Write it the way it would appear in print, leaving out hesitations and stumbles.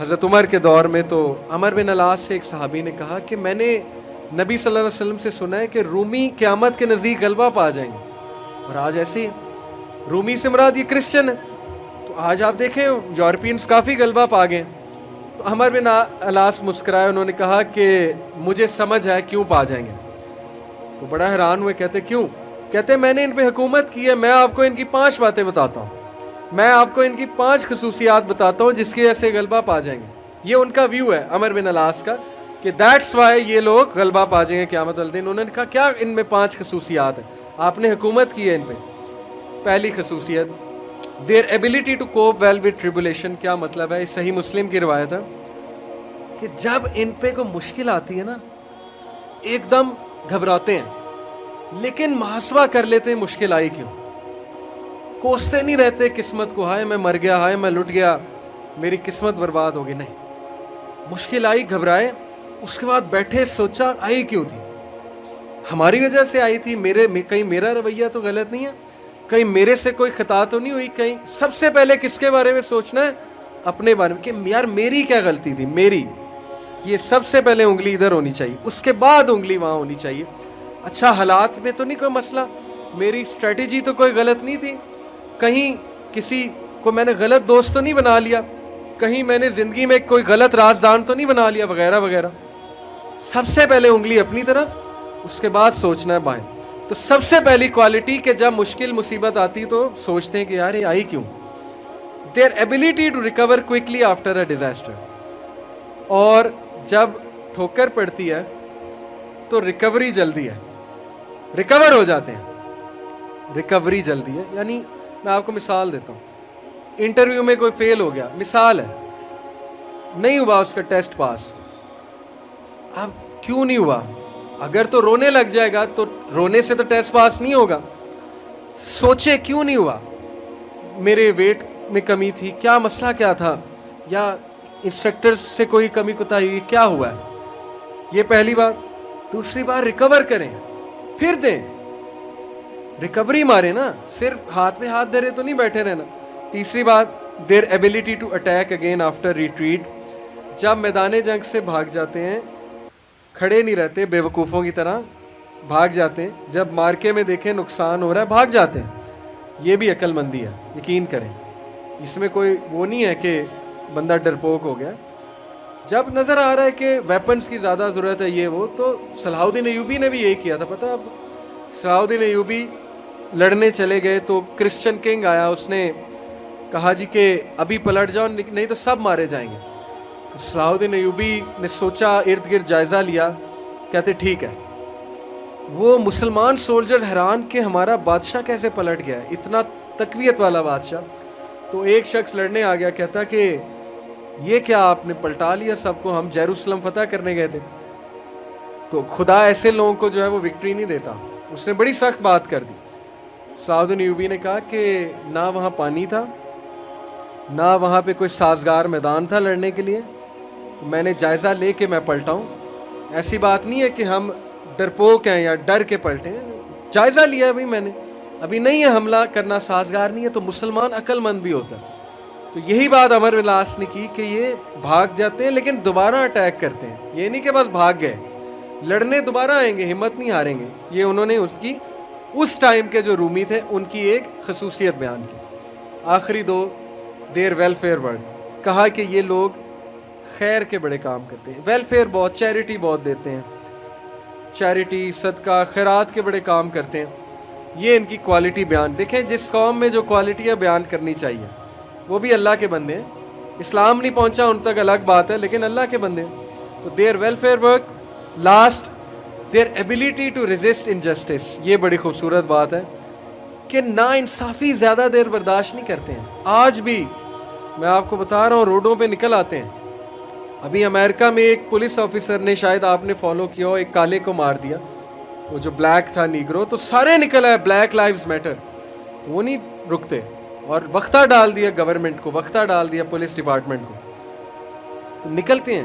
حضرت عمر کے دور میں تو عمر بن العاص سے ایک صحابی نے کہا کہ میں نے نبی صلی اللہ علیہ وسلم سے سنا ہے کہ رومی قیامت کے نزدیک غلبہ پا جائیں گے، اور آج ایسے ہی رومی سے مراد یہ کرسچن ہے، تو آج آپ دیکھیں یورپینز کافی غلبہ پا گئے۔ تو عمر بن العاص مسکرائے، انہوں نے کہا کہ مجھے سمجھ ہے کیوں پا جائیں گے۔ تو بڑا حیران ہوئے، کہتے کیوں؟ کہتے میں نے ان پہ حکومت کی ہے، میں آپ کو ان کی 5 باتیں بتاتا ہوں، میں آپ کو ان کی 5 خصوصیات بتاتا ہوں جس کی وجہ سے غلبہ پا جائیں گے۔ یہ ان کا ویو ہے عمر بن العاص کا کہ دیٹس وائی یہ لوگ غلبہ پا جائیں گے قیامت والے دن۔ انہوں نے کہا کیا ان میں 5 خصوصیات ہیں؟ آپ نے حکومت کی ہے ان پہ۔ پہلی خصوصیت their ability to cope well with tribulation۔ کیا مطلب ہے؟ اس صحیح مسلم کی روایت ہے کہ جب ان پہ کوئی مشکل آتی ہے نا، ایک دم گھبراتے ہیں لیکن محاسبہ کر لیتے ہیں مشکل آئی کیوں، کوستے نہیں رہتے قسمت کو، ہائے میں مر گیا، ہائے میں لٹ گیا، میری قسمت برباد ہوگی۔ نہیں، مشکل آئی گھبرائے، اس کے بعد بیٹھے سوچا آئی کیوں تھی، ہماری وجہ سے آئی تھی، کہیں میرا رویہ تو غلط نہیں ہے، کہیں میرے سے کوئی خطا تو نہیں ہوئی، کہیں سب سے پہلے کس کے بارے میں سوچنا ہے؟ اپنے بارے میں، کہ یار میری کیا غلطی تھی، میری، یہ سب سے پہلے انگلی ادھر ہونی چاہیے، اس کے بعد انگلی وہاں ہونی چاہیے۔ اچھا حالات میں تو نہیں کوئی مسئلہ، میری اسٹریٹجی تو کوئی غلط نہیں تھی، کہیں کسی کو میں نے غلط دوست تو نہیں بنا لیا، کہیں میں نے زندگی میں کوئی غلط رازدان تو نہیں بنا لیا، وغیرہ وغیرہ۔ سب سے پہلے انگلی اپنی طرف، اس کے بعد سوچنا ہے بائیں۔ تو سب سے پہلی کوالٹی کہ جب مشکل مصیبت آتی تو سوچتے ہیں کہ یار یہ آئی کیوں۔ their ability to recover quickly after a disaster۔ اور جب ٹھوکر پڑتی ہے تو ریکوری جلدی ہے، ریکور ہو جاتے ہیں، ریکوری جلدی ہے۔ یعنی میں آپ کو مثال دیتا ہوں، انٹرویو میں کوئی فیل ہو گیا، مثال ہے، نہیں ہوا اس کا ٹیسٹ پاس، اب کیوں نہیں ہوا؟ اگر تو رونے لگ جائے گا تو رونے سے تو ٹیسٹ پاس نہیں ہوگا، سوچے کیوں نہیں ہوا، میرے ویٹ میں کمی تھی، کیا مسئلہ کیا تھا، یا انسٹرکٹر سے کوئی کمی کوتاہی ہوئی، کیا ہوا ہے۔ یہ پہلی بات۔ دوسری بات، ریکور کریں، پھر دیں، ریکوری مارے نا، صرف ہاتھ میں ہاتھ دھرے تو نہیں بیٹھے رہنا۔ تیسری بات، their ability to attack again after retreat۔ جب میدان جنگ سے بھاگ جاتے ہیں، کھڑے نہیں رہتے بے وقوفوں کی طرح، بھاگ جاتے ہیں، جب مارکے میں دیکھیں نقصان ہو رہا ہے بھاگ جاتے ہیں۔ یہ بھی عقل مندی ہے، یقین کریں، اس میں کوئی وہ نہیں ہے کہ بندہ ڈرپوک ہو گیا۔ جب نظر آ رہا ہے کہ ویپنز کی زیادہ ضرورت ہے یہ وہ، تو صلاح الدین ایوبی نے بھی یہی کیا تھا، پتہ ہے آپ کو؟ صلاح الدین ایوبی لڑنے چلے گئے تو کرسچن کنگ آیا، اس نے کہا جی کہ ابھی پلٹ جاؤ نہیں تو سب مارے جائیں گے۔ تو صلاح الدین ایوبی نے سوچا، ارد گرد جائزہ لیا، کہتے ٹھیک ہے۔ وہ مسلمان سولجر حیران کہ ہمارا بادشاہ کیسے پلٹ گیا ہے، اتنا تقویت والا بادشاہ۔ تو ایک شخص لڑنے آ گیا، کہتا کہ یہ کیا آپ نے پلٹا لیا سب کو، ہم یروشلم فتح کرنے گئے تھے۔ تو خدا ایسے لوگوں کو جو ہے وہ وکٹری نہیں دیتا، اس نے بڑی سخت بات کر دی۔ صلاح الدین ایوبی نے کہا کہ نہ وہاں پانی تھا، نہ وہاں پہ کوئی سازگار میدان تھا لڑنے کے لیے، میں نے جائزہ لے کے میں پلٹا ہوں۔ ایسی بات نہیں ہے کہ ہم ڈرپوک ہیں یا ڈر کے پلٹے ہیں، جائزہ لیا ہے بھائی میں نے، ابھی نہیں ہے حملہ کرنا سازگار نہیں ہے۔ تو مسلمان عقل مند بھی ہوتا ہے۔ تو یہی بات عمر بن العاص نے کی کہ یہ بھاگ جاتے ہیں لیکن دوبارہ اٹیک کرتے ہیں، یہ نہیں کہ بس بھاگ گئے، لڑنے دوبارہ آئیں گے، ہمت نہیں ہاریں گے۔ یہ انہوں نے اس کی اس ٹائم کے جو رومی تھے ان کی ایک خصوصیت بیان کی۔ آخری دو، دیر ویلفیئر ورک، کہا کہ یہ لوگ خیر کے بڑے کام کرتے ہیں، ویلفیئر بہت، چیریٹی بہت دیتے ہیں، چیریٹی صدقہ خیرات کے بڑے کام کرتے ہیں۔ یہ ان کی کوالٹی بیان۔ دیکھیں جس قوم میں جو کوالٹیاں بیان کرنی چاہیے، وہ بھی اللہ کے بندے ہیں، اسلام نہیں پہنچا ان تک الگ بات ہے، لیکن اللہ کے بندے ہیں۔ تو their welfare work. Last, their ability to resist injustice. یہ بڑی خوبصورت بات ہے کہ نا انصافی زیادہ دیر برداشت نہیں کرتے ہیں۔ آج بھی میں آپ کو بتا رہا ہوں، روڈوں پہ نکل آتے ہیں۔ ابھی امریکہ میں ایک پولیس آفیسر نے، شاید آپ نے فالو کیا ہو، ایک کالے کو مار دیا، وہ جو بلیک تھا نیگرو، تو سارے نکل آئے بلیک لائیوز میٹر، وہ نہیں رکتے، اور وقتہ ڈال دیا گورنمنٹ کو، وقتہ ڈال دیا پولیس ڈپارٹمنٹ کو، تو نکلتے ہیں۔